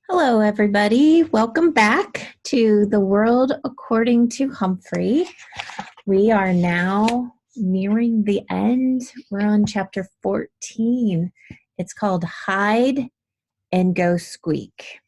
Hello, everybody. Welcome back to The World According to Humphrey. We are now nearing the end. We're on chapter 14. It's called Hide and Go Squeak.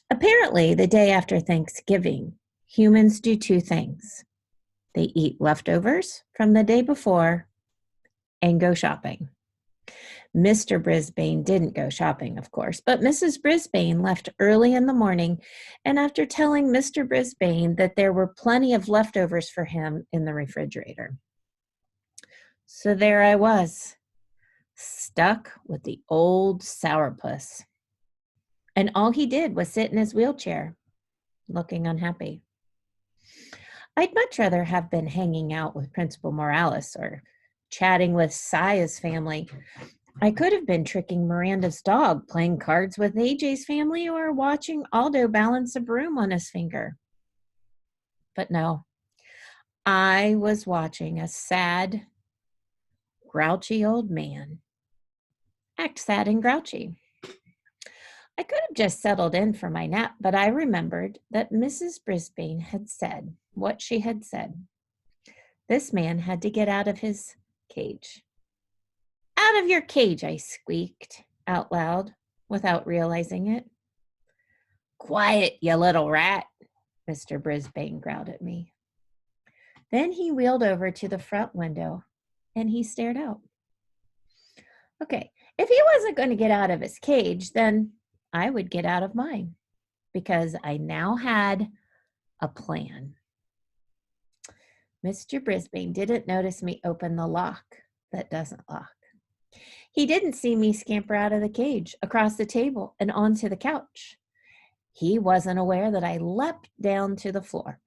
Apparently, the day after Thanksgiving, humans do two things. They eat leftovers from the day before and go shopping. Mr. Brisbane didn't go shopping, of course, but Mrs. Brisbane left early in the morning, and after telling Mr. Brisbane that there were plenty of leftovers for him in the refrigerator. So there I was, stuck with the old sourpuss. And all he did was sit in his wheelchair, looking unhappy. I'd much rather have been hanging out with Principal Morales or chatting with Saya's family. I could have been tricking Miranda's dog, playing cards with AJ's family, or watching Aldo balance a broom on his finger. But no, I was watching a sad, grouchy old man act sad and grouchy. I could have just settled in for my nap, but I remembered that Mrs. Brisbane had said what she had said. This man had to get out of his cage. Out of your cage, I squeaked out loud without realizing it. Quiet, you little rat, Mr. Brisbane growled at me. Then he wheeled over to the front window and he stared out. Okay, if he wasn't going to get out of his cage, then I would get out of mine because I now had a plan. Mr. Brisbane didn't notice me open the lock that doesn't lock. He didn't see me scamper out of the cage, across the table, and onto the couch. He wasn't aware that I leapt down to the floor.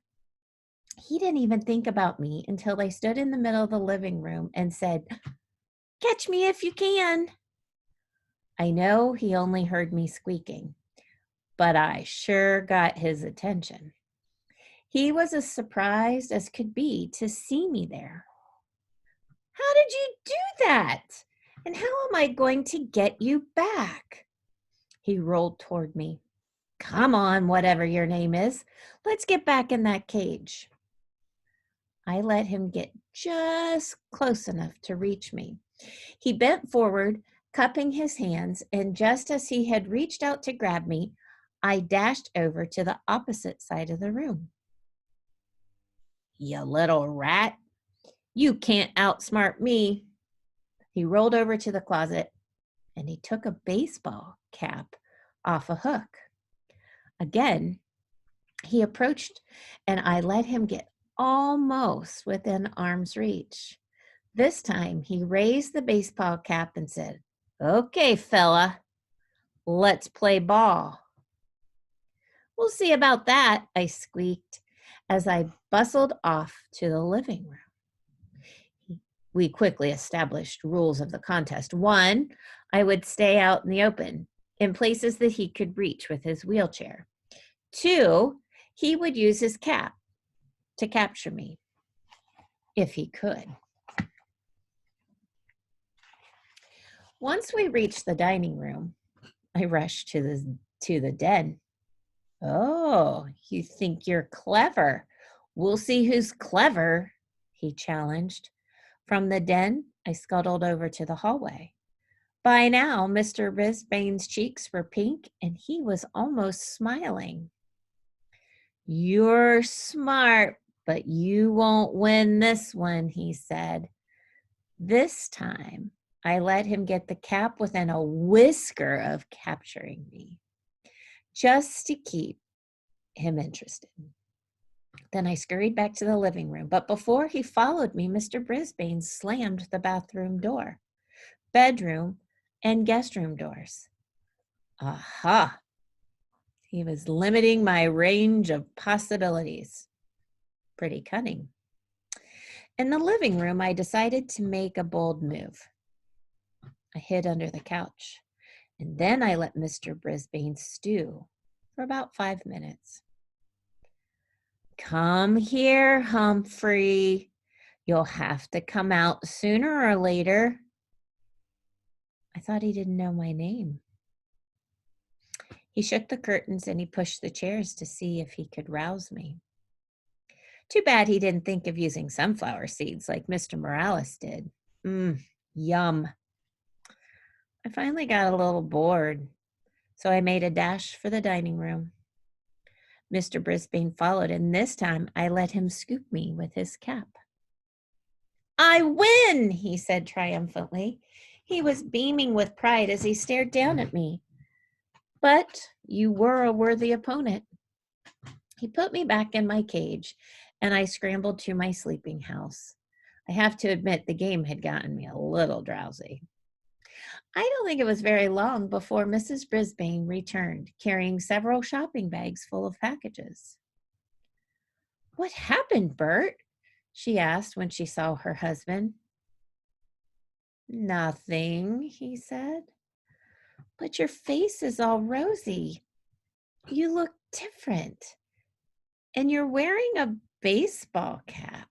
He didn't even think about me until I stood in the middle of the living room and said, "Catch me if you can." I know he only heard me squeaking, but I sure got his attention. He was as surprised as could be to see me there. "How did you do that? And how am I going to get you back?" He rolled toward me. "Come on, whatever your name is. Let's get back in that cage." I let him get just close enough to reach me. He bent forward, cupping his hands, and just as he had reached out to grab me, I dashed over to the opposite side of the room. "You little rat, you can't outsmart me." He rolled over to the closet and he took a baseball cap off a hook. Again, he approached and I let him get almost within arm's reach. This time he raised the baseball cap and said, "Okay, fella, let's play ball." "We'll see about that," I squeaked as I bustled off to the living room. We quickly established rules of the contest. 1, I would stay out in the open, in places that he could reach with his wheelchair. 2, he would use his cap to capture me, if he could. Once we reached the dining room, I rushed to the den. "Oh, you think you're clever? We'll see who's clever," he challenged. From the den, I scuttled over to the hallway. By now, Mr. Brisbane's cheeks were pink and he was almost smiling. "You're smart, but you won't win this one," he said. This time, I let him get the cap within a whisker of capturing me, just to keep him interested. Then I scurried back to the living room, but before he followed me, Mr. Brisbane slammed the bathroom door, bedroom, and guest room doors. Aha! He was limiting my range of possibilities. Pretty cunning. In the living room, I decided to make a bold move. I hid under the couch, and then I let Mr. Brisbane stew for about 5 minutes. "Come here, Humphrey. You'll have to come out sooner or later." I thought he didn't know my name. He shook the curtains and he pushed the chairs to see if he could rouse me. Too bad he didn't think of using sunflower seeds like Mr. Morales did. Yum. I finally got a little bored, so I made a dash for the dining room. Mr. Brisbane followed, and this time I let him scoop me with his cap. "I win," he said triumphantly. He was beaming with pride as he stared down at me. "But you were a worthy opponent." He put me back in my cage, and I scrambled to my sleeping house. I have to admit, the game had gotten me a little drowsy. I don't think it was very long before Mrs. Brisbane returned, carrying several shopping bags full of packages. "What happened, Bert?" she asked when she saw her husband. "Nothing," he said. "But your face is all rosy. You look different. And you're wearing a baseball cap."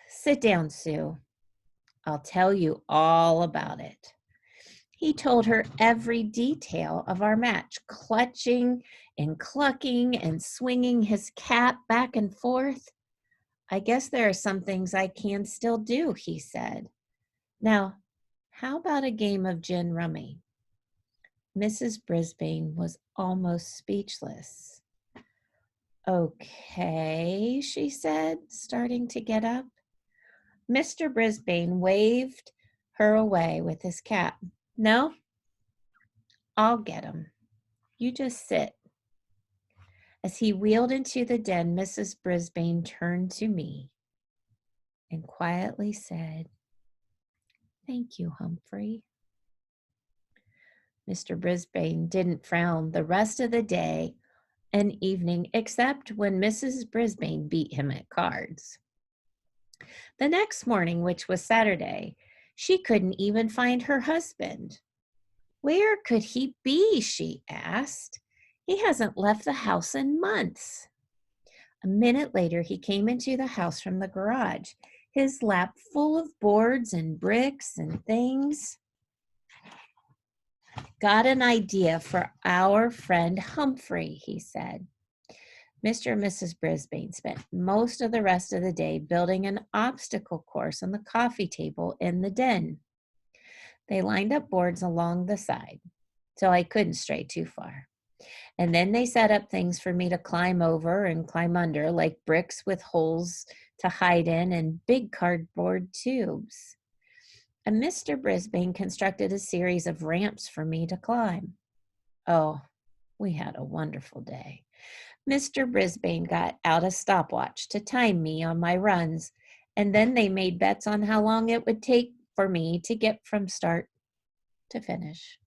"Sit down, Sue. I'll tell you all about it." He told her every detail of our match, clutching and clucking and swinging his cap back and forth. "I guess there are some things I can still do," he said. "Now, how about a game of gin rummy?" Mrs. Brisbane was almost speechless. "Okay," she said, starting to get up. Mr. Brisbane waved her away with his cap. "No, I'll get him. You just sit." As he wheeled into the den, Mrs. Brisbane turned to me and quietly said, "Thank you, Humphrey." Mr. Brisbane didn't frown the rest of the day and evening, except when Mrs. Brisbane beat him at cards. The next morning, which was Saturday, she couldn't even find her husband. "Where could he be?" she asked. "He hasn't left the house in months." A minute later, he came into the house from the garage, his lap full of boards and bricks and things. "Got an idea for our friend Humphrey," he said. Mr. and Mrs. Brisbane spent most of the rest of the day building an obstacle course on the coffee table in the den. They lined up boards along the side, so I couldn't stray too far. And then they set up things for me to climb over and climb under, like bricks with holes to hide in and big cardboard tubes. And Mr. Brisbane constructed a series of ramps for me to climb. Oh, we had a wonderful day. Mr. Brisbane got out a stopwatch to time me on my runs, and then they made bets on how long it would take for me to get from start to finish.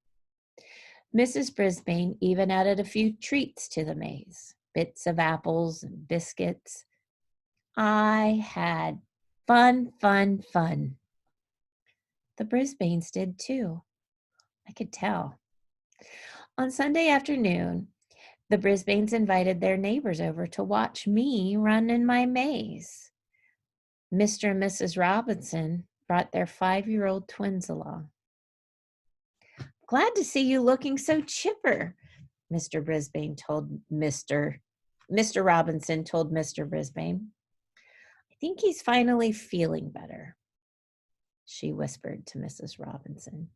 Mrs. Brisbane even added a few treats to the maze, bits of apples and biscuits. I had fun, fun, fun. The Brisbanes did too. I could tell. On Sunday afternoon, the Brisbanes invited their neighbors over to watch me run in my maze. Mr. and Mrs. Robinson brought their 5-year-old twins along. "Glad to see you looking so chipper," Mr. Robinson told Mr. Brisbane. "I think he's finally feeling better," she whispered to Mrs. Robinson.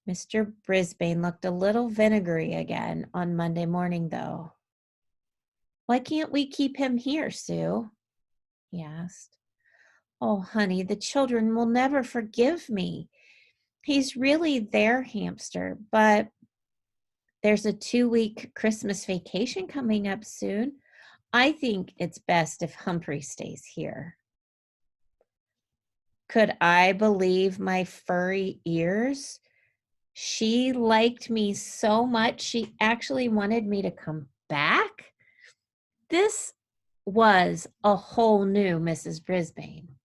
Mr. Brisbane looked a little vinegary again on Monday morning, though. "Why can't we keep him here, Sue?" he asked. "Oh, honey, the children will never forgive me. He's really their hamster, but there's a 2-week Christmas vacation coming up soon. I think it's best if Humphrey stays here." Could I believe my furry ears? She liked me so much, she actually wanted me to come back? This was a whole new Mrs. Brisbane,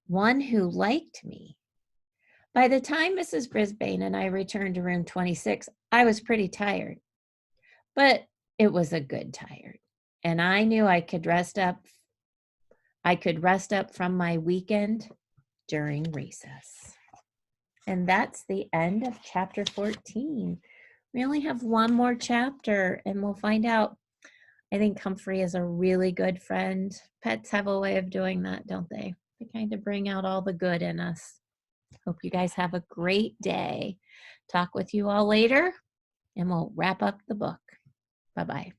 one who liked me. By the time Mrs. Brisbane and I returned to room 26, I was pretty tired, but it was a good tired, and I knew I could rest up from my weekend during recess. And that's the end of chapter 14. We only have one more chapter and we'll find out. I think Humphrey is a really good friend. Pets have a way of doing that, don't they? They kind of bring out all the good in us. Hope you guys have a great day. Talk with you all later, and we'll wrap up the book. Bye-bye.